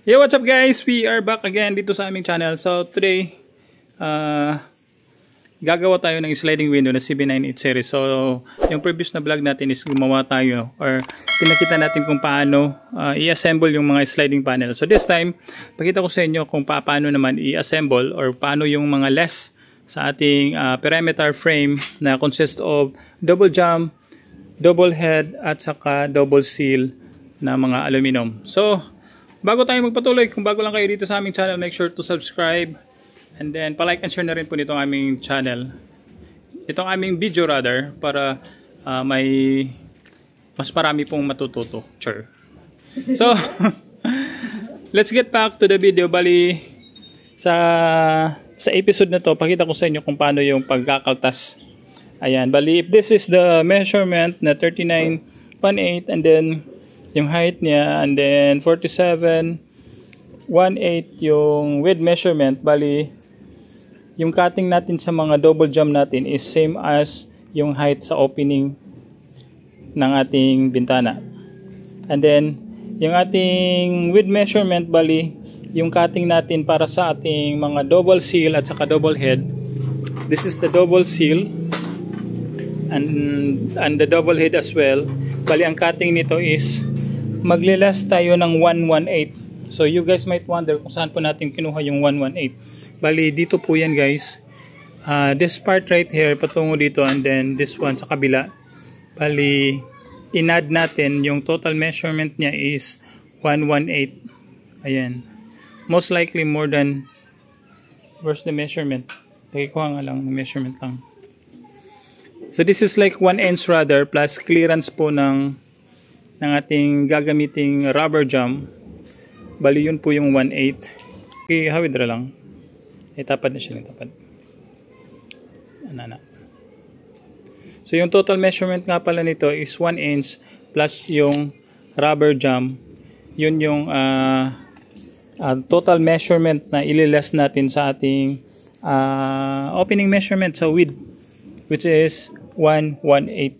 Yo, what's up guys? We are back again dito sa aming channel. So today, gagawa tayo ng sliding window na CB98 series. So yung previous na vlog natin is gumawa tayo or pinakita natin kung paano i-assemble yung mga sliding panel. So this time, pakita ko sa inyo kung paano naman i-assemble or paano yung mga less sa ating perimeter frame na consists of double jump, double head at saka double seal na mga aluminum. So bago tayo magpatuloy, kung bago lang kayo dito sa aming channel, make sure to subscribe and then palike and share na rin po nitong aming channel. Itong aming video rather, para may mas marami pong matututo. Sure. So, let's get back to the video. Bali, sa episode na to, pakita ko sa inyo kung paano yung pagkakaltas. Ayan, bali, if this is the measurement na 39.18 and then yung height niya, and then 47.18 yung width measurement. Bali, yung cutting natin sa mga double jump natin is same as yung height sa opening ng ating bintana. And then, yung ating width measurement, bali, yung cutting natin para sa ating mga double seal at saka double head. This is the double seal and the double head as well. Bali, ang cutting nito is maglilas tayo ng 118. So you guys might wonder kung saan po natin kinuha yung 118. Bali dito po yan guys. This part right here patungo dito and then this one sa kabila. Bali in-add natin yung total measurement niya is 118. Ayan. Most likely more than, where's the measurement? Nakikuha nga lang measurement lang. So this is like 1 inch rather plus clearance po ng ating gagamiting rubber jump. Bali yun po yung 1/8. Okay, hawidra lang. Tapad na siya ng tapad. So yung total measurement nga pala nito is 1 inch plus yung rubber jump. Yun yung total measurement na ililas natin sa ating opening measurement sa width, which is 1/1/8.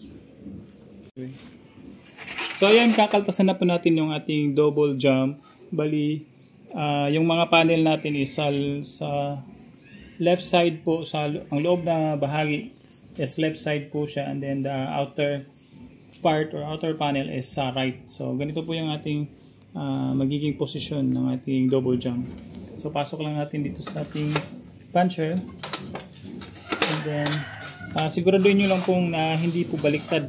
So ayan, kakaltasan na po natin yung ating double jump. Bali, yung mga panel natin is sa left side po, ang loob na bahagi is left side po siya, and then the outer part or outer panel is sa right. So ganito po yung ating magiging posisyon ng ating double jump. So pasok lang natin dito sa ating puncher. And then, siguraduhin nyo lang pong na hindi po baliktad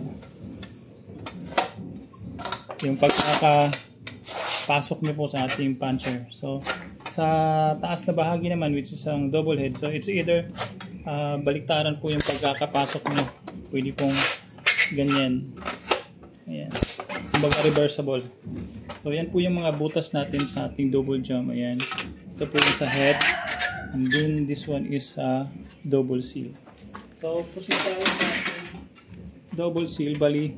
yung pagkakapasok nyo po sa ating puncher. So, sa taas na bahagi naman, which is ang double head, so it's either baliktaran po yung pagkakapasok nyo. Pwede pong ganyan. Ayan. Kumbaga reversible. So, yan po yung mga butas natin sa ating double jump. Ayan. Ito po yung sa head. And then, this one is double seal. So, proceed tayo sa ating double seal. Bali,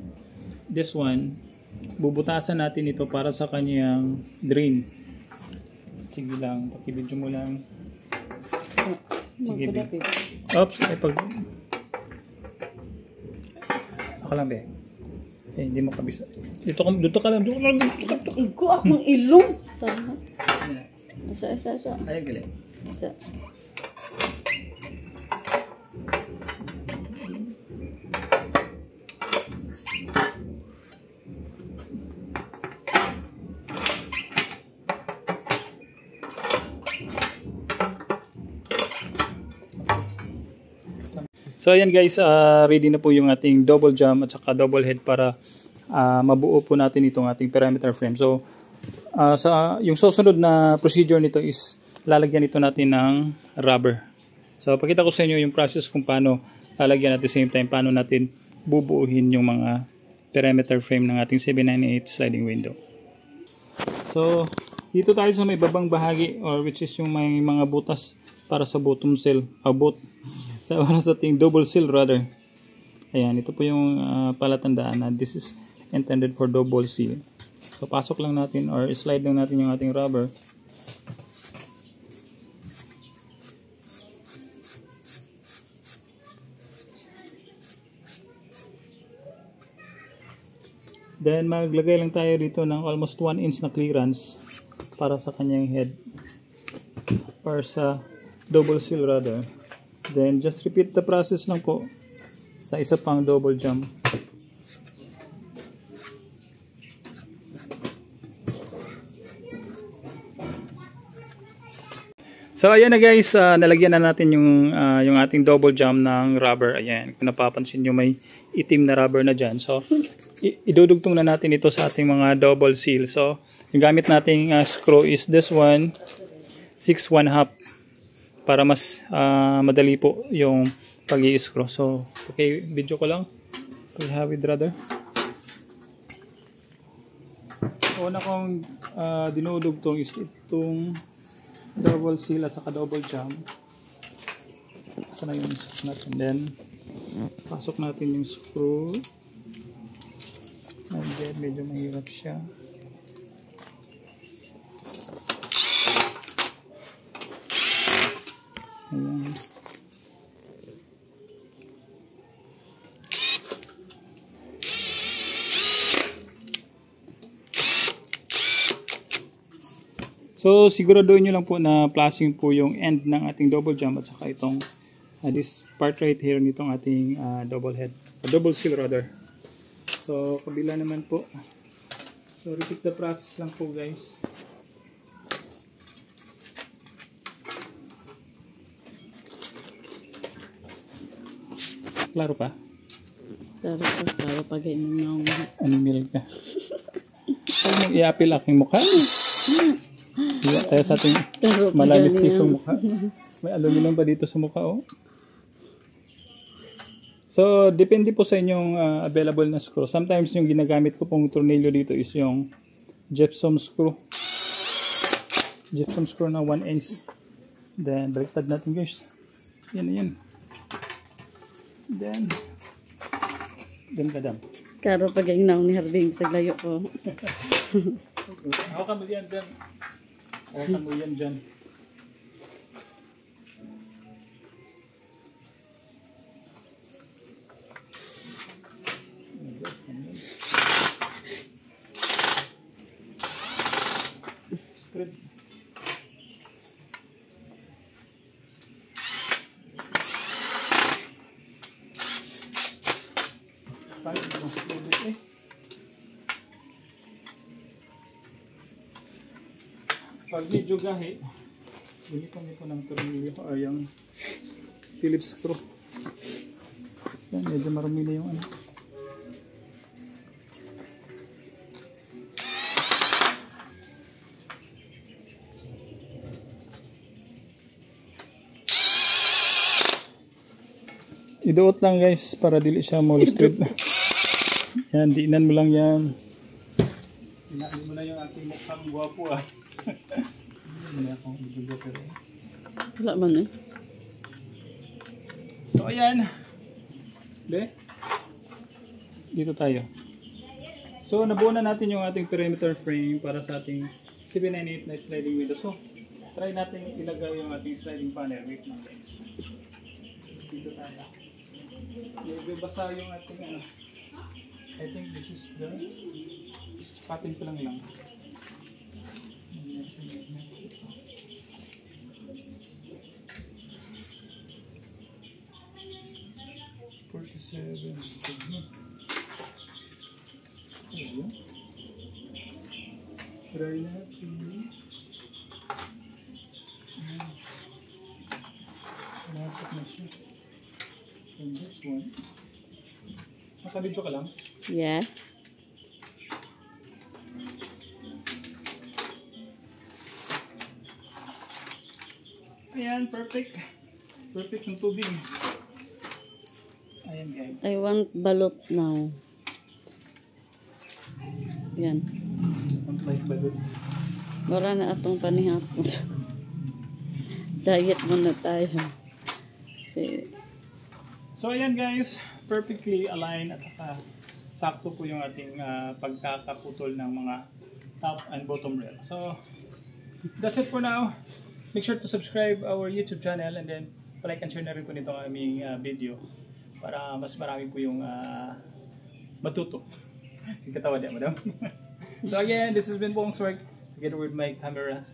this one, bubutasan natin ito para sa kanyang drain. Sige lang, pakibidyo mo lang. Sige, oops, ay pag ako lang, be. Okay, hindi mo kabisa. Dito ka lang. Ko akong ilong. Sa. Ay, galing. Sa. So ayan guys, ready na po yung ating double jump at saka double head para mabuo po natin itong ating perimeter frame. So yung susunod na procedure nito is lalagyan ito natin ng rubber. So pakita ko sa inyo yung process kung paano lalagyan at the same time paano natin bubuuhin yung mga perimeter frame ng ating CB98 sliding window. So dito tayo sa may babang bahagi, or which is yung may mga butas para sa bottom seal, para sa ating double seal rather. Ayan, ito po yung palatandaan na this is intended for double seal. So pasok lang natin or slide lang natin yung ating rubber. Then maglagay lang tayo dito ng almost 1 inch na clearance para sa kanyang head or sa double seal rather. Then just repeat the process lang po sa isa pang double jump. So ayan na guys, nalagyan na natin yung ating double jump ng rubber. Ayan, kung napapansin nyo may itim na rubber na dyan. So idudugtong na natin ito sa ating mga double seal. So yung gamit nating screw is this one, 6/1/2 para mas madali po yung pag-i-screw. So okay, video ko lang. Pag-hawid rather. So una kong dinudugtong is itong double seal at saka double jump. Sana yung screw natin. Then pasok natin yung screw. And then medyo mahirap siya. Ayan. So, siguraduhin nyo lang po na placing po yung end ng ating double jump at saka itong this part right here nitong ating double head, double seal rather. So, kabila naman po. So, repeat the process lang po guys. Klaro pa? Klaro pa ganyan nga. Animal ka. Huwag mong i-apil aking mukha. Iya, tayo sa ating malalistisong mukha. May aluminum pa dito sa mukha, oh. So, depende po sa inyong available na screw. Sometimes yung ginagamit ko pong tornilyo dito is yung gypsum screw. Gypsum screw na 1 inch. Then, baliktad natin guys. Yan na yan. Then kadam. Klaro pa ganyan ni Harding sa layo ko. Ako ka mo yan dyan. Ako ka mo yan dyan. Spread. Pag medyo gahi, gamitan niyo po ng tornilyo o yung Phillips screw. Yan, medyo marumi na yung ano. Iduot lang guys para dili siya molested. Yan, diinan mo lang yan. Dinain mo na yung ating mukhang guwapo ah. Hindi akong idugo pero. Wala man eh. So ayan. Dito tayo. So nabuo na natin yung ating perimeter frame para sa ating 798 na sliding window. So try natin ilagay yung ating sliding panel. Wait lang guys. Dito tayo. Medyo basa yung ating ano. I think this is the patin ko lang. Try natin. Nasok na siya. And this one. Nakabidyo ka lang? Yeah. Ayan, perfect. Perfect yung tubig. Ayan guys. I want balot now. Yan. Don't like balot. Wala na atong panihapon. Diet muna tayo. So ayan guys, perfectly aligned at saka sakto po yung ating pagkakaputol ng mga top and bottom rail. So that's it for now. Make sure to subscribe our YouTube channel and then like and share na rin po nito ang aming video para mas marami po yung matuto. Sige katawa di, madam. So again, this has been Bong's Work. together with my camera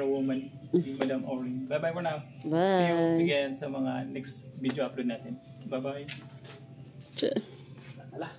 woman, si Madam Orin. Bye-bye for now. Bye. See you again sa mga next video upload natin. Bye-bye. Tch. Ala.